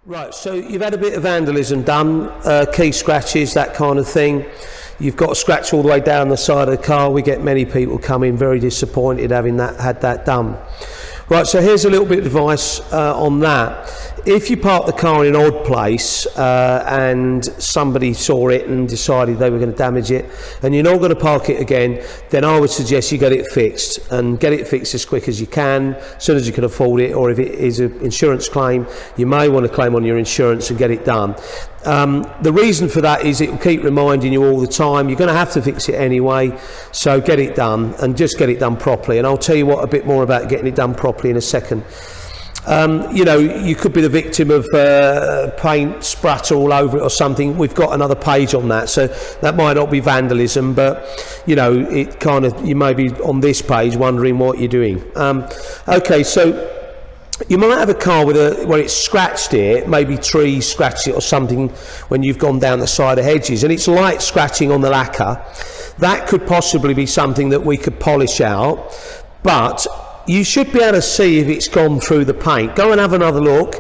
Right, so you've had a bit of vandalism done, key scratches, that kind of thing. You've got a scratch all the way down the side of the car. We get many people come in very disappointed having had that done. Right, so here's a little bit of advice on that. If you park the car in an odd place and somebody saw it and decided they were going to damage it and you're not going to park it again, then I would suggest you get it fixed, and get it fixed as quick as you can, as soon as you can afford it, or if it is an insurance claim, you may want to claim on your insurance and get it done. The reason for that is it will keep reminding you all the time you're going to have to fix it anyway, so get it done, and just get it done properly. And I'll tell you a bit more about getting it done properly in a second. You know, you could be the victim of paint splatter all over it or something. We've got another page on that, so that might not be vandalism, but you know, it kind of, you may be on this page wondering what you're doing. Okay, so you might have a car with where it's scratched here, maybe trees scratched it or something when you've gone down the side of hedges, and it's light scratching on the lacquer. That could possibly be something that we could polish out, but you should be able to see if it's gone through the paint. Go and have another look.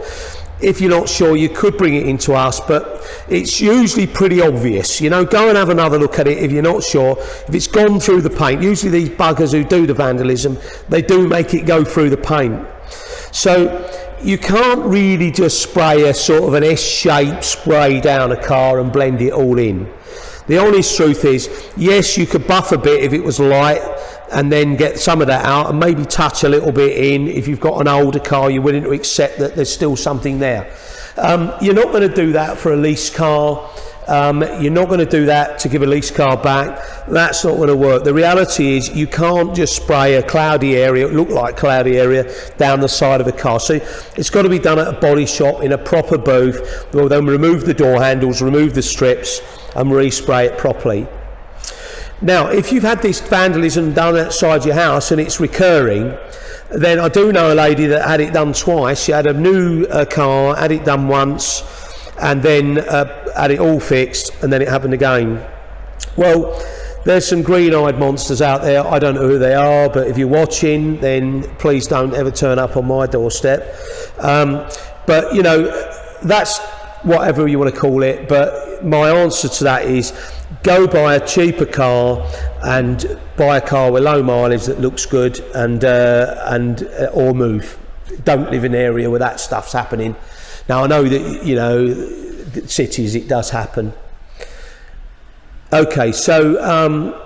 If you're not sure, you could bring it into us, but it's usually pretty obvious. You know, go and have another look at it if you're not sure. If it's gone through the paint, usually these buggers who do the vandalism, they do make it go through the paint. So you can't really just spray a sort of an S-shaped spray down a car and blend it all in. The honest truth is, yes, you could buff a bit if it was light and then get some of that out and maybe touch a little bit in. If you've got an older car, you're willing to accept that there's still something there. You're not going to do that for a lease car. You're not going to do that to give a lease car back. That's not going to work. The reality is you can't just spray a cloudy area, look like cloudy area, down the side of a car. So it's got to be done at a body shop in a proper booth. We'll then remove the door handles, remove the strips and respray it properly. Now, if you've had this vandalism done outside your house and it's recurring, then I do know a lady that had it done twice. She had a new car, had it done once, and then had it all fixed, and then it happened again. Well, there's some green-eyed monsters out there. I don't know who they are, but if you're watching, then please don't ever turn up on my doorstep. But, you know, that's whatever you want to call it, but my answer to that is go buy a cheaper car and buy a car with low mileage that looks good, and or move. Don't live in an area where that stuff's happening. Now I know that, you know, cities it does happen. Okay, so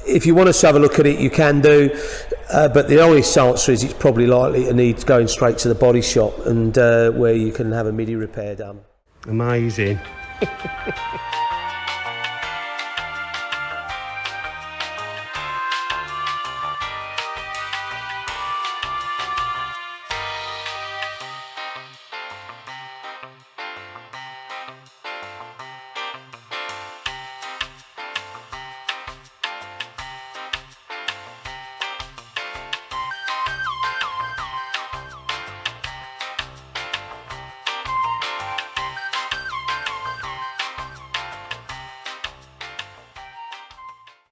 if you want us to have a look at it, you can do, but the honest answer is it's probably likely to need going straight to the body shop and where you can have a MIDI repair done. Amazing.